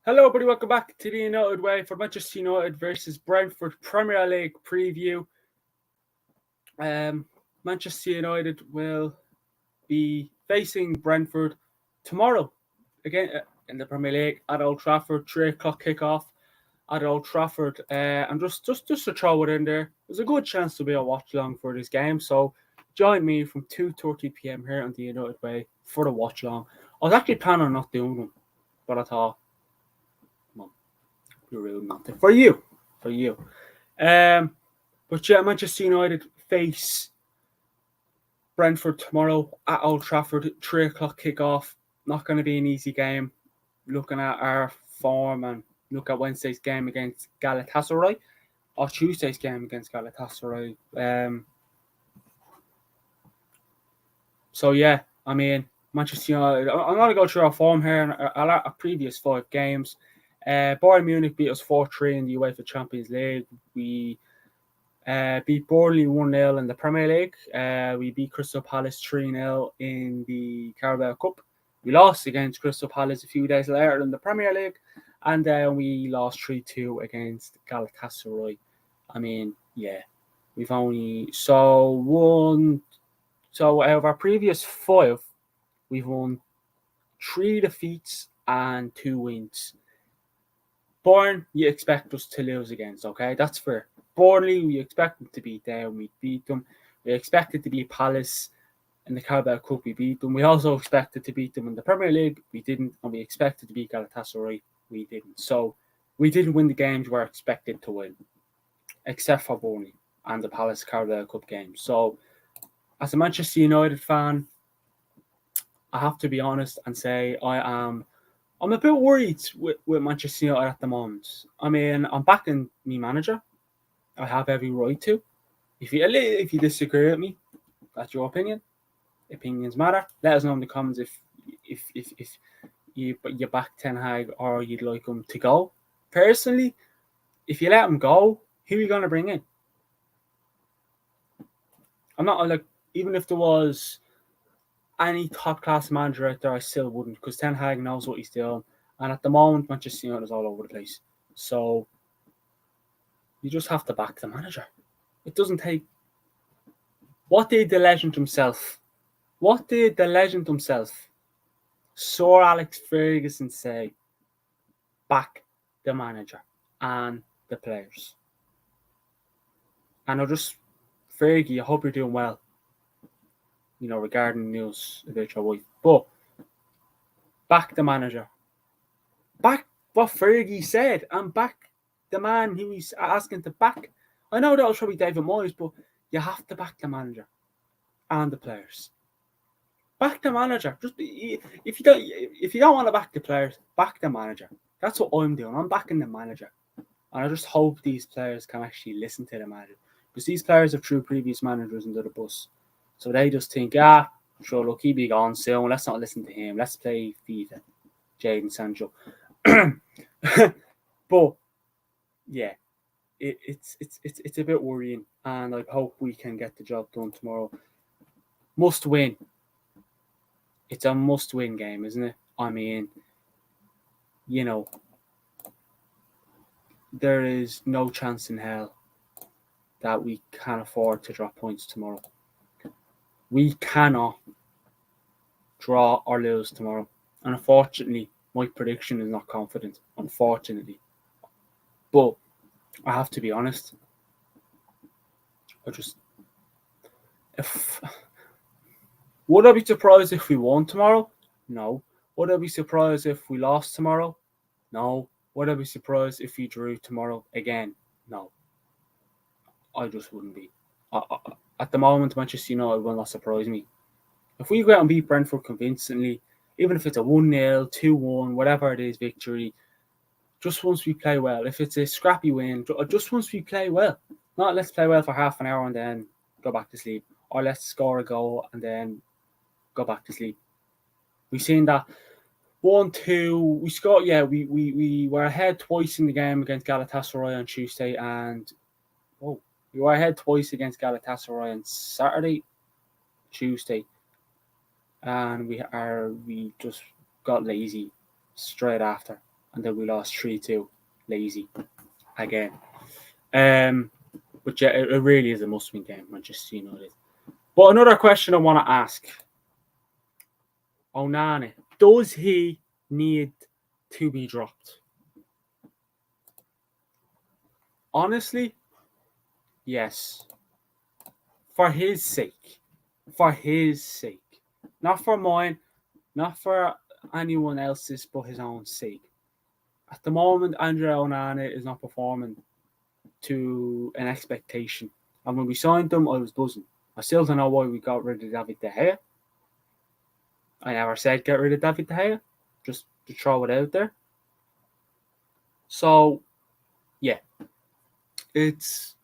Hello, everybody. Welcome back to the United Way for Manchester United versus Brentford Premier League preview. Manchester United will be facing Brentford tomorrow again in the Premier League at Old Trafford. 3:00 kickoff at Old Trafford. And just to throw it in there, there's a good chance to be a watch along for this game. So join me from 2:30 p.m. here on the United Way for the watch along. I was actually planning on not doing them, but I thought, you're rude, nothing for you. But yeah, Manchester United face Brentford tomorrow at Old Trafford, 3:00 kickoff. Not going to be an easy game. Looking at our form and look at Wednesday's game against Galatasaray or Tuesday's game against Galatasaray. So yeah, I mean, Manchester United. I'm going to go through our form here and our previous 5 games. Bayern Munich beat us 4-3 in the UEFA Champions League. We beat Burnley 1-0 in the Premier League. We beat Crystal Palace 3-0 in the Carabao Cup. We lost against Crystal Palace a few days later in the Premier League. And then we lost 3-2 against Galatasaray. I mean, yeah, we've only... So out of our previous 5, we've won 3 defeats and 2 wins. Bayern, you expect us to lose against, okay? That's fair. Burnley, we expect them to beat them. We beat them. We expected to beat Palace in the Carabao Cup. We beat them. We also expected to beat them in the Premier League. We didn't. And we expected to beat Galatasaray. We didn't. So we didn't win the games we were expected to win, except for Burnley and the Palace Carabao Cup game. So as a Manchester United fan, I have to be honest and say I'm a bit worried with Manchester United at the moment. I mean, I'm backing me manager. I have every right to. If you disagree with me, that's your opinion. Opinions matter. Let us know in the comments if you back Ten Hag or you'd like him to go. Personally, if you let him go, who are you going to bring in? I'm not like, even if there was any top class manager out there, I still wouldn't, because Ten Hag knows what he's doing. And at the moment, Manchester United is all over the place. So you just have to back the manager. It doesn't take... What did the legend himself, Sir Alex Ferguson, say? Back the manager and the players. And Fergie, I hope you're doing well, regarding news about your wife. But back the manager. Back what Fergie said and back the man who he's asking to back. I know that was probably David Moyes, but you have to back the manager and the players. Back the manager. Just if you don't want to back the players, back the manager. That's what I'm doing. I'm backing the manager, and I just hope these players can actually listen to the manager, because these players have threw previous managers under the bus, so they just think, sure, look, he'll be gone soon. Let's not listen to him. Let's play FIFA, Jadon Sancho. But yeah, it's a bit worrying, and I hope we can get the job done tomorrow. Must win. It's a must-win game, isn't it? I mean, there is no chance in hell that we can afford to drop points tomorrow. We cannot draw or lose tomorrow. And unfortunately, my prediction is not confident, unfortunately. But I have to be honest. Would I be surprised if we won tomorrow? No. Would I be surprised if we lost tomorrow? No. Would I be surprised if we drew tomorrow again? No. I just wouldn't be. At the moment, Manchester United will not surprise me. If we go out and beat Brentford convincingly, even if it's a 1-0, 2-1, whatever it is, victory, just once we play well. If it's a scrappy win, just once we play well. Not let's play well for half an hour and then go back to sleep. Or let's score a goal and then go back to sleep. We've seen that 1-2. We scored. Yeah, we were ahead twice in the game against Galatasaray on Tuesday, and we were ahead twice against Galatasaray on Saturday, Tuesday, and we just got lazy straight after, and then we lost 3-2. Lazy again. But yeah, it really is a must-win game, Manchester United. But another question I want to ask: Onana, does he need to be dropped? Honestly, yes. For his sake. For his sake. Not for mine, not for anyone else's, but his own sake. At the moment, Andre Onana is not performing to an expectation. And when we signed him, I was buzzing. I still don't know why we got rid of David De Gea. I never said get rid of David De Gea, just to throw it out there. So, yeah, it's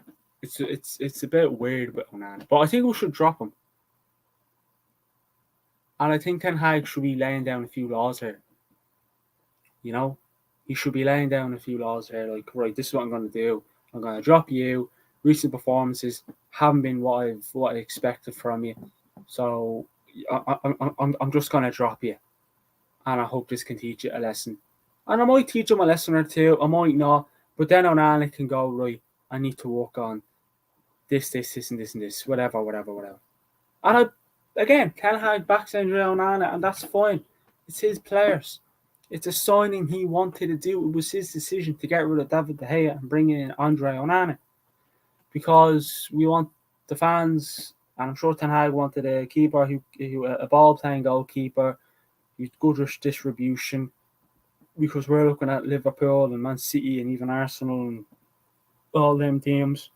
a bit weird with Onana, but I think we should drop him. And I think Ten Hag should be laying down a few laws here. You know, he should be laying down a few laws here. Like, right, this is what I'm going to do. I'm going to drop you. Recent performances haven't been what I expected from you, so I'm just going to drop you, and I hope this can teach you a lesson. And I might teach him a lesson or two. I might not, but then Onana can go, right, I need to work on this, and this, whatever. And again, Ten Hag backs Andre Onana, and that's fine. It's his players. It's a signing he wanted to do. It was his decision to get rid of David De Gea and bring in Andre Onana, because we want the fans, and I'm sure Ten Hag wanted a keeper, who a ball-playing goalkeeper, who's good distribution, because we're looking at Liverpool and Man City and even Arsenal and all them teams.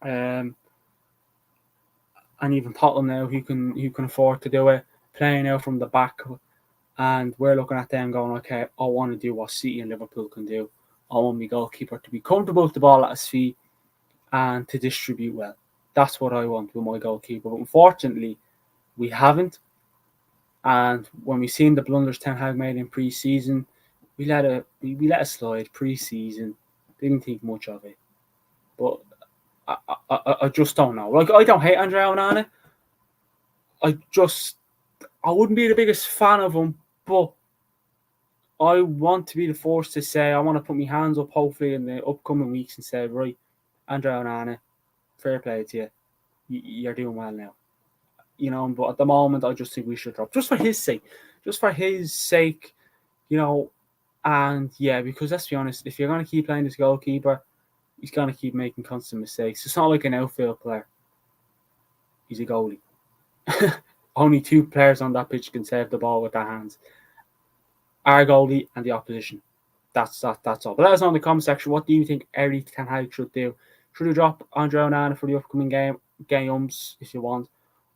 And even Tottenham now, who can afford to do it, playing out from the back, and we're looking at them going, okay, I want to do what City and Liverpool can do. I want my goalkeeper to be comfortable with the ball at his feet and to distribute well. That's what I want with my goalkeeper. But unfortunately, we haven't. And when we seen the blunders Ten Hag made in pre-season, we let it slide pre-season. Didn't think much of it. But I just don't know. Like, I don't hate Andre Onana. I wouldn't be the biggest fan of him, but I want to be the force to say, I want to put my hands up hopefully in the upcoming weeks and say, right, Andre Onana, fair play to you. You're doing well now. You know, but at the moment, I just think we should drop, just for his sake. Just for his sake, you know. And yeah, because let's be honest, if you're going to keep playing this goalkeeper, he's going to keep making constant mistakes. It's not like an outfield player. He's a goalie. Only two players on that pitch can save the ball with their hands. Our goalie and the opposition. That's all. But let us know in the comment section, what do you think Eric Ten Hag should do? Should he drop Andre Onana for the upcoming games, if you want,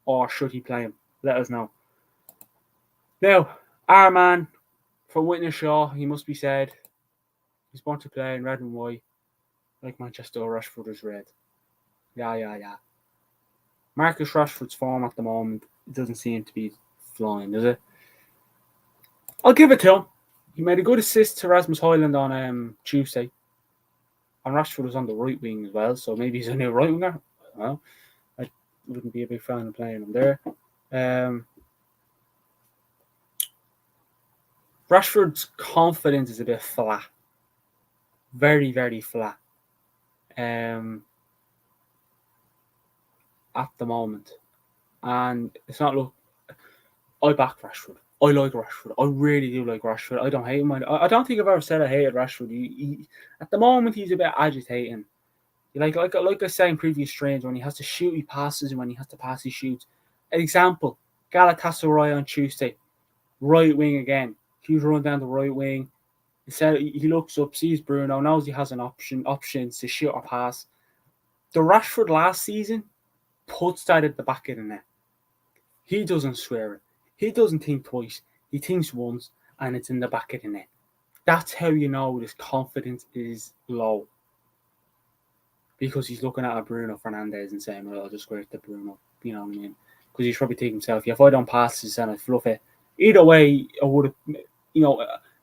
or should he play him? Let us know. Now, our man from Witness Shaw, he must be said, he's born to play in red and white, like Manchester Rashford is red. Yeah. Marcus Rashford's form at the moment doesn't seem to be flying, does it? I'll give it to him. He made a good assist to Rasmus Højlund on Tuesday. And Rashford was on the right wing as well, so maybe he's a new right winger. I don't know. I wouldn't be a big fan of playing him there. Rashford's confidence is a bit flat. Very, very flat. At the moment. And it's not, look, I back Rashford. I like Rashford. I really do like Rashford. I don't hate him. I don't think I've ever said I hated Rashford. He, at the moment, he's a bit agitating. Like I said in previous streams, when he has to shoot, he passes, and when he has to pass, he shoots. An example, Galatasaray on Tuesday. Right wing again. Huge run down the right wing. Instead, he looks up, sees Bruno, knows he has an options to shoot or pass. The Rashford last season puts that at the back of the net. He doesn't swear it. He doesn't think twice. He thinks once, and it's in the back of the net. That's how you know his confidence is low. Because he's looking at a Bruno Fernandes and saying, well, I'll just square it to Bruno. You know what I mean? Because he's probably thinking himself, if I don't pass this and I fluff it, either way, I would have,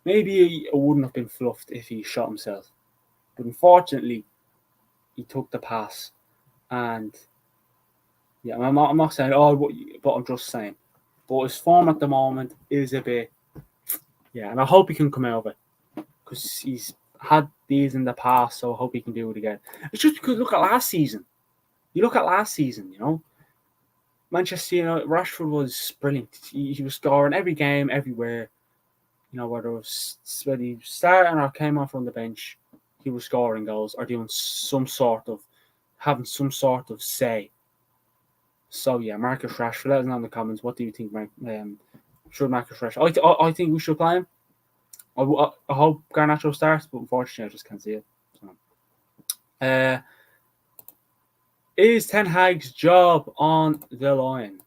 maybe it wouldn't have been fluffed if he shot himself. But unfortunately, he took the pass. And yeah, I'm not saying, but I'm just saying. But his form at the moment is a bit, yeah, and I hope he can come out of it. because he's had these in the past, so I hope he can do it again. It's just because look at last season. You look at last season, Manchester United, Rashford was brilliant. He was scoring every game, everywhere. Whether it was when he started or came on from the bench, he was scoring goals or doing having some sort of say. So yeah, Marcus Rashford. Let us know in the comments. What do you think, should Marcus Rashford? I think we should play him. I hope Garnacho starts, but unfortunately, I just can't see it. So. Is Ten Hag's job on the line?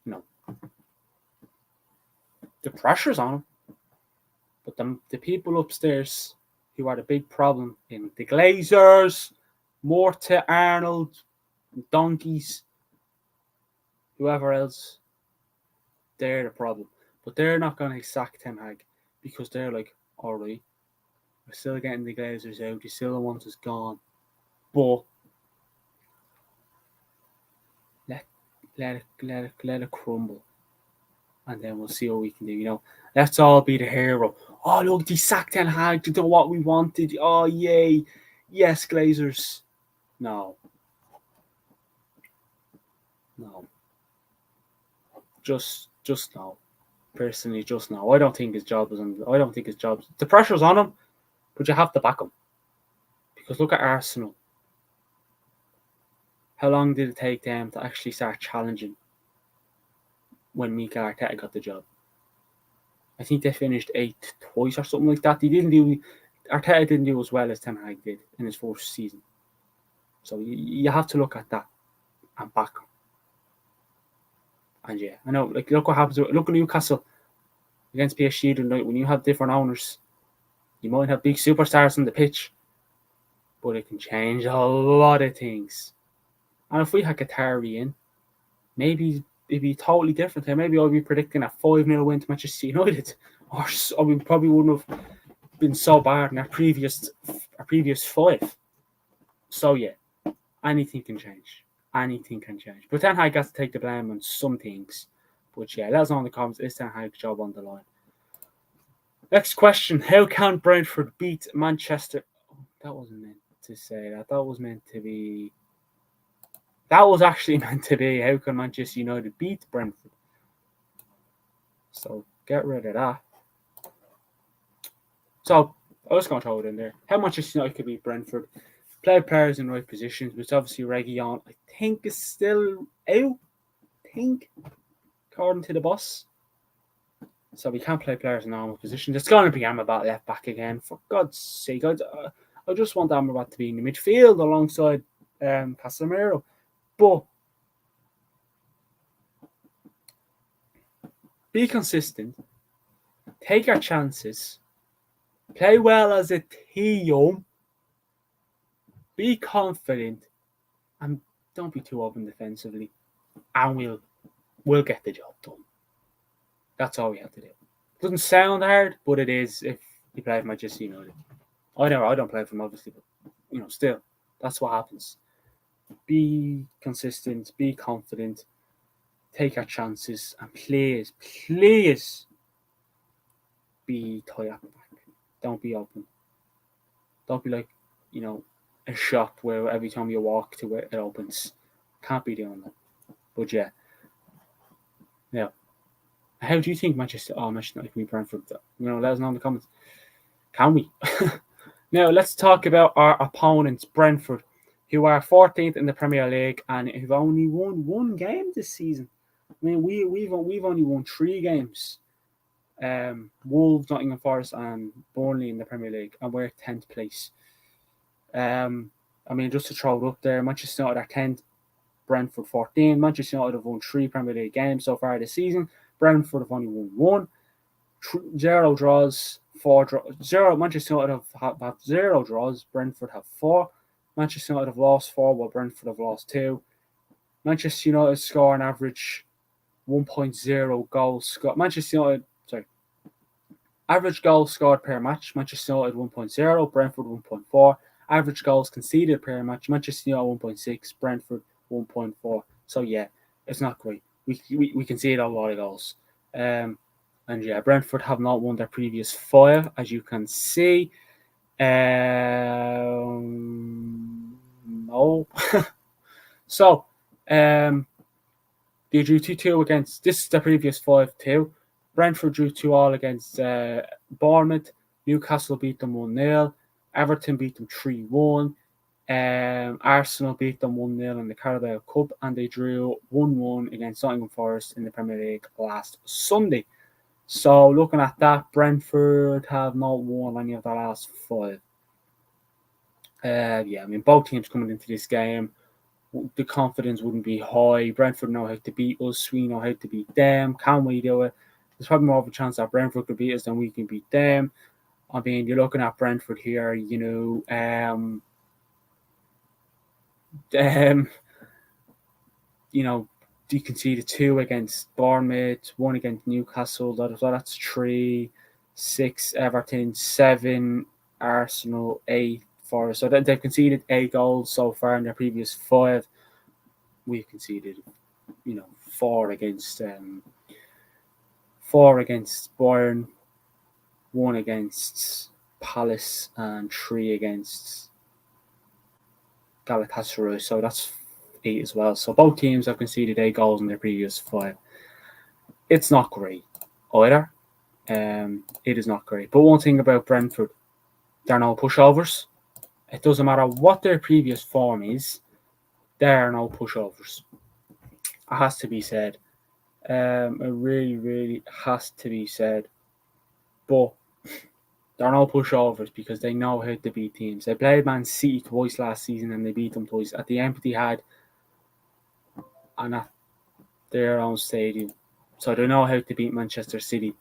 No. The pressure's on him. But the people upstairs who are the big problem in the Glazers, Morta, Arnold, Donkeys, whoever else, they're the problem. But they're not going to sack Ten Hag because they're like, all right, we're still getting the Glazers out. The still want us gone. But let it crumble. And then we'll see what we can do, Let's all be the hero. Oh, look, they sacked Ten Hag to do what we wanted. Oh, yay. Yes, Glazers. No. Just no. Personally, just no. I don't think his job is on. I don't think his job. The pressure's on him, but you have to back him. Because look at Arsenal. How long did it take them to actually start challenging when Mikel Arteta got the job? I think they finished 8th twice or something like that. Arteta didn't do as well as Ten Hag did in his first season. So you have to look at that and back him. And yeah, I know. Like, look what happens. Look at Newcastle against PSG tonight. When you have different owners, you might have big superstars on the pitch, but it can change a lot of things. And if we had Qatari in, maybe it'd be totally different. Maybe I'd be predicting a 5-0 win to Manchester United, or we probably wouldn't have been so bad in our previous 5. So yeah, anything can change. Anything can change. But Ten Hag has to take the blame on some things. But yeah, let us know in the comments. Is Ten Hag's job on the line? Next question. How can Brentford beat Manchester? Oh, that wasn't meant to say that. That was meant to be... That was actually meant to be, how can Manchester United beat Brentford? So get rid of that. So I was going to throw it in there. How Manchester United could beat Brentford? Play players in right positions, which obviously Reguilon, I think, is still out. According to the boss. So we can't play players in normal positions. It's going to be Amrabat left back again. For God's sake, I just want Amrabat to be in the midfield alongside Casemiro. But be consistent. Take our chances. Play well as a team. Be confident. And don't be too open defensively. And we'll get the job done. That's all we have to do. Doesn't sound hard, but it is if you play for Manchester United. I don't play for them, obviously, but still, that's what happens. Be consistent, be confident, take our chances, and please be tight at the back. Don't be open. Don't be like, a shop where every time you walk to it, it opens. Can't be doing that. But yeah. Now, how do you think Manchester United can beat Brentford? Let us know in the comments. Can we? Now, let's talk about our opponents, Brentford, who are 14th in the Premier League and who've only won 1 game this season. I mean, we've only won 3 games. Wolves, Nottingham Forest, and Burnley in the Premier League, and we're 10th place. Just to throw it up there, Manchester United are 10th, Brentford 14. Manchester United have won 3 Premier League games so far this season. Brentford have only won 1. 0 draws, 4 draws. 0. Manchester United have 0 draws. Brentford have 4. Manchester United have lost 4, while Brentford have lost 2. Manchester United score an average 1.0 goals scored. Average goals scored per match. Manchester United 1.0, Brentford 1.4. Average goals conceded per match. Manchester United 1.6, Brentford 1.4. So yeah, it's not great. We can see it a lot of goals. And yeah, Brentford have not won their previous 5, as you can see. No. So, they drew 2-2 against, this is the previous 5-2. Brentford drew 2-2 against Bournemouth. Newcastle beat them 1-0. Everton beat them 3-1. Arsenal beat them 1-0 in the Carabao Cup, and they drew 1-1 against Nottingham Forest in the Premier League last Sunday. So looking at that, Brentford have not won any of the last 5. Yeah, I mean, both teams coming into this game, the confidence wouldn't be high. Brentford know how to beat us. We know how to beat them. Can we do it? There's probably more of a chance that Brentford could beat us than we can beat them. I mean, you're looking at Brentford here, you can see the 2 against Bournemouth, 1 against Newcastle. That's 3, 6 Everton, 7 Arsenal, 8 Forest. So they've conceded 8 goals so far in their previous 5. We've conceded, 4 against Bayern, 1 against Palace, and 3 against Galatasaray. So that's 8 as well. So both teams have conceded 8 goals in their previous 5. It's not great either. It is not great. But one thing about Brentford, they're no pushovers. It doesn't matter what their previous form is, there are no pushovers. It has to be said. It really, really has to be said. But there are no pushovers because they know how to beat teams. They played Man City twice last season and they beat them twice at the Etihad and at their own stadium. So they know how to beat Manchester City.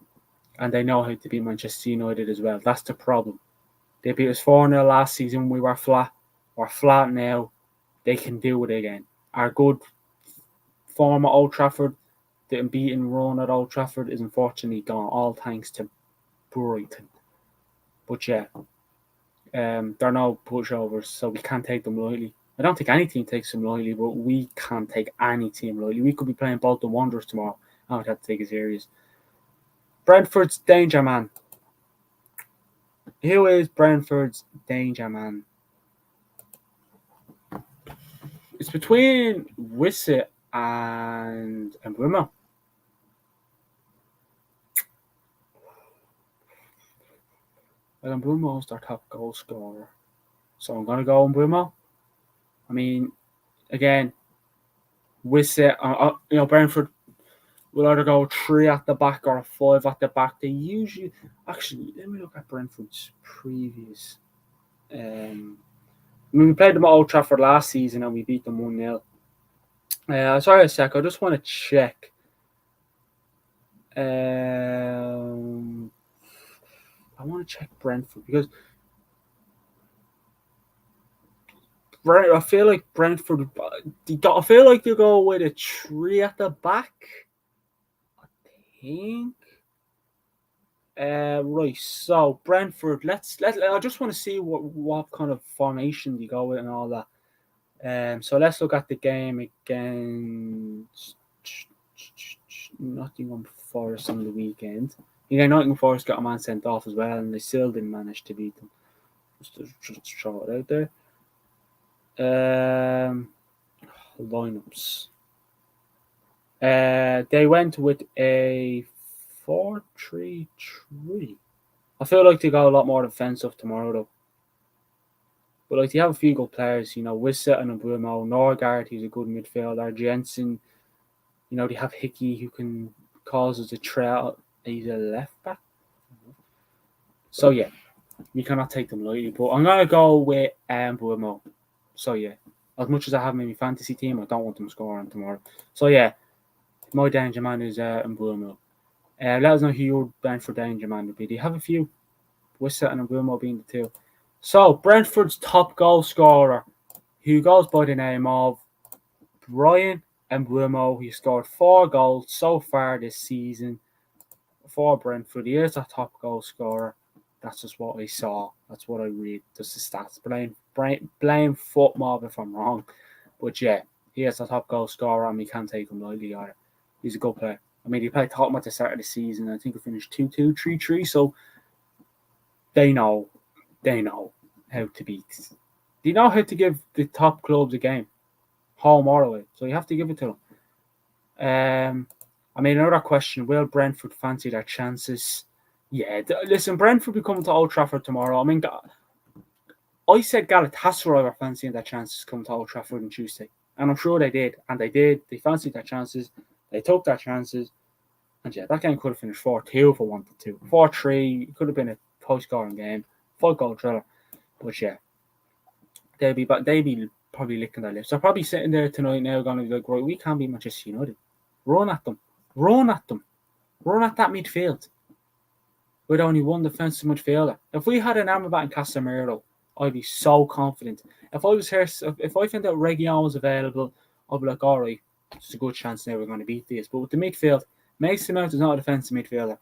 And they know how to beat Manchester United as well. That's the problem. They beat us 4-0 last season. We were flat. We're flat now. They can do it again. Our good form at Old Trafford, the unbeaten run at Old Trafford, is unfortunately gone, all thanks to Brighton. But yeah, they're no pushovers, so we can't take them lightly. I don't think any team takes them lightly, but we can't take any team lightly. We could be playing Bolton Wanderers tomorrow. I would have to take it serious. Brentford's danger man. Who is Brentford's danger man? It's between Wissett and Mbeumo. Well, Mbeumo is their top goal scorer. So I'm going to go Mbeumo. I mean, again, Wissett, Brentford will either go 3 at the back or a 5 at the back. They usually... Actually, let me look at Brentford's previous... we played them at Old Trafford last season and we beat them 1-0. Sorry a sec, I just want to check. I want to check Brentford because I feel like Brentford. I feel like you go with a 3 at the back. I think. Right. So Brentford. Let's. I just want to see what kind of formation you go with and all that. So let's look at the game against Nottingham Forest on the weekend. Nottingham Forest got a man sent off as well, and they still didn't manage to beat them. Just throw it out there. Lineups. They went with a 4-3-3. I feel like they got a lot more defensive tomorrow, though. But they have a few good players, Wissett and Mbeumo, Norgard, he's a good midfielder, Jensen, they have Hickey who can cause us a threat. He's a left back. So yeah, we cannot take them lightly. But I'm gonna go with Mbeumo. So yeah, as much as I have my fantasy team, I don't want them scoring tomorrow. So yeah, my danger man is Mbeumo. Let us know who your Brentford danger man would be. Do you have a few? Wissett and Mbeumo being the 2. So Brentford's top goal scorer, who goes by the name of Brian Mbeumo. He scored 4 goals so far this season for Brentford. He is a top goal scorer. That's just what I saw. That's what I read. Just the stats. Blame football if I'm wrong. But yeah, he is the top goal scorer, and we can't take him lightly either. He's a good player. I mean, he played Tottenham at the start of the season. I think he finished 2-2, 3-3. So they know how to beat. They know how to give the top clubs a game, home or away. So you have to give it to them. I mean, another question: will Brentford fancy their chances? Yeah, listen, Brentford will be coming to Old Trafford tomorrow. I mean, I said Galatasaray were fancying their chances coming to Old Trafford on Tuesday, and I'm sure they did, and they did. They fancied their chances. They took their chances, and yeah, that game could have finished 4-2 if I wanted to. 4-3, it could have been a high-scoring game, 5-goal thriller. But yeah, they'd be probably licking their lips. They're probably sitting there tonight now, going to be like, right, we can't beat Manchester United. Run at them, run at that midfield. With only one defensive midfielder. If we had an Amrabat and Casemiro, I'd be so confident. If I was here, if I found out Reguilon was available, I'd be like, all right, there's a good chance now we're going to beat this. But with the midfield, Mason Mount is not a defensive midfielder.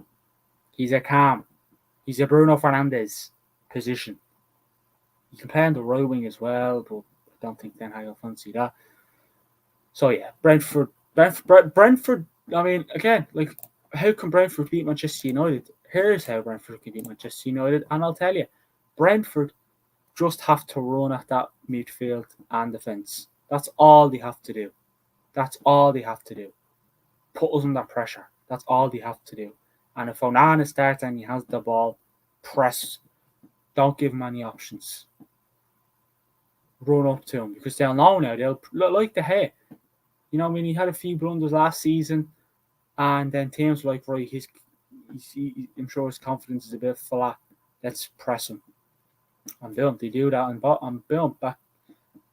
He's a calm. He's a Bruno Fernandes position. You can play on the right wing as well, but I don't think Ten Hag will fancy that. So yeah, Brentford. I mean, again, like, how can Brentford beat Manchester United? Here's how Brentford can beat Manchester United, and I'll tell you, Brentford just have to run at that midfield and defence. That's all they have to do. That's all they have to do. Put us under pressure. That's all they have to do. And if Onana starts and he has the ball, press. Don't give him any options. Run up to him, because they'll know now. They'll look like the hair. You know, when he had a few blunders last season, and then teams like, right, I'm sure his confidence is a bit flat. Let's press him. And boom, they do that, and boom, back,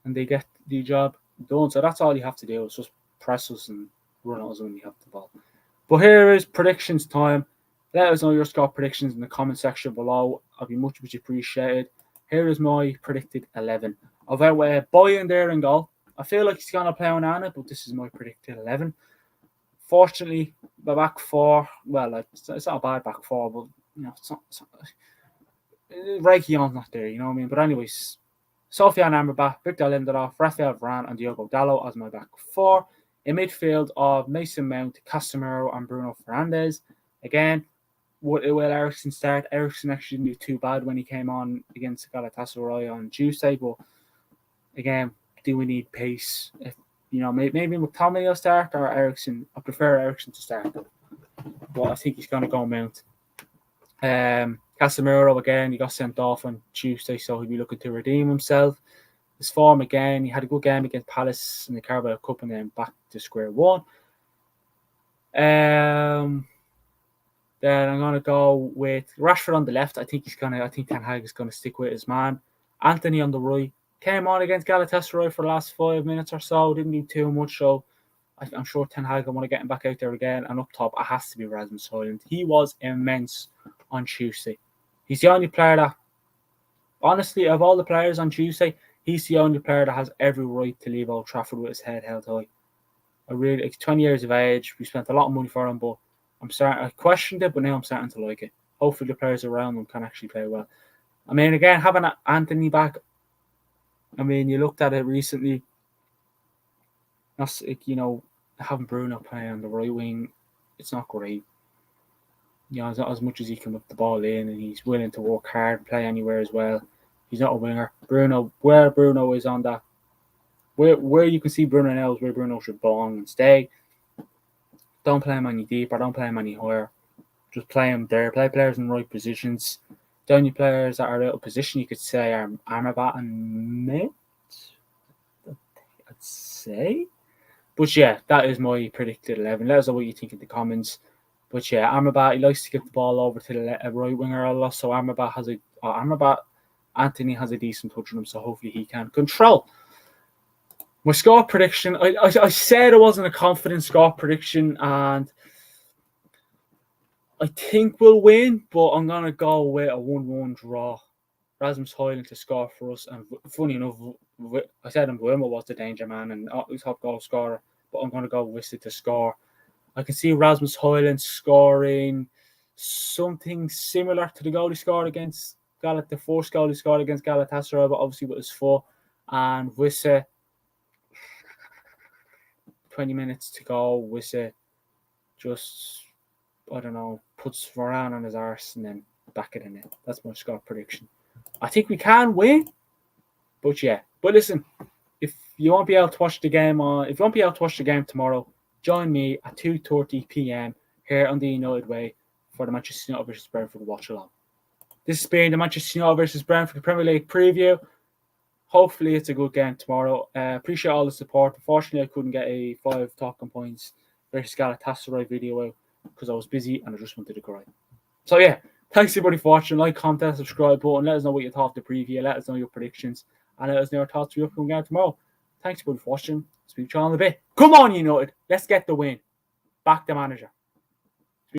and they get the job done. So that's all you have to do, is just press us and run us when you have the ball. But here is predictions time. Let us know your score predictions in the comment section below. I'd be much appreciated. Here is my predicted 11. I've got Boyan there in goal. I feel like he's going to play Onana, but this is my predicted 11. Fortunately, the back four, well, it's not a bad back four, but you know, it's not Reguilon's not there, you know what I mean? But anyways, Sofiane Amrabat, Victor Lindelof, Rafael Varane, and Diogo Dalot as my back four. In midfield of Mason Mount, Casemiro, and Bruno Fernandes. Again, will Eriksen start? Eriksen actually didn't do too bad when he came on against Galatasaray on Tuesday, but again, do we need pace? If, you know, maybe McTominay will start, or Eriksen. I prefer Eriksen to start, but I think he's going to go Mount. Casemiro, again, he got sent off on Tuesday, so he'll be looking to redeem himself. His form, again, he had a good game against Palace in the Carabao Cup, and then back to square one. Then I'm going to go with Rashford on the left. I think Ten Hag is going to stick with his man. Anthony on the right. Came on against Galatasaray for the last 5 minutes or so. Didn't do too much, so I'm sure Ten Hag will want to get him back out there again. And up top, it has to be Rasmus Højlund. He was immense on Tuesday. He's the only player that, honestly, of all the players on Tuesday, he's the only player that has every right to leave Old Trafford with his head held high. He's 20 years of age. We spent a lot of money for him, but I questioned it, but now I'm starting to like it. Hopefully the players around him can actually play well. I mean, again, having Anthony back, I mean, you looked at it recently. That's, you know, having Bruno playing on the right wing, it's not great. You know, as much as he can whip the ball in, and he's willing to work hard, play anywhere as well. He's not a winger. Where Bruno is on that, where you can see Bruno now is where Bruno should belong and stay. Don't play him any deeper. Don't play him any higher. Just play him there. Play players in the right positions. The only players that are out of position, you could say, are Amrabat and Mount, I'd say. But yeah, that is my predicted 11. Let us know what you think in the comments. But yeah, Amrabat, he likes to give the ball over to the right winger a lot. So Anthony has a decent touch on him, so hopefully he can control. My score prediction, I said it wasn't a confident score prediction, and I think we'll win, but I'm going to go with a 1-1 draw. Rasmus Højlund to score for us. And funny enough, I said Mbeumo was the danger man and top goal scorer, but I'm going to go with it to score. I can see Rasmus Højlund scoring something similar to the goal he scored against the first goal he scored against Galatasaray, but obviously with his foot. And Wisse, 20 minutes to go. Wissa just, I don't know, puts Varane on his arse and then back it in it. That's my score prediction. I think we can win, but yeah. But listen, if you won't be able to watch the game tomorrow, join me at 2:30 p.m. here on the United Way for the Manchester United versus Brentford watch along. This has been the Manchester United versus Brentford Premier League preview. Hopefully it's a good game tomorrow. Appreciate all the support. Unfortunately, I couldn't get a 5 talking points versus Galatasaray video out because I was busy and I just wanted to cry. So yeah, thanks everybody for watching. Like, comment, subscribe button. Let us know what you thought of the preview. Let us know your predictions. And let us know your thoughts for the upcoming game tomorrow. Thanks everybody for watching. Speak to you all in a bit. Come on, United. Let's get the win. Back the manager.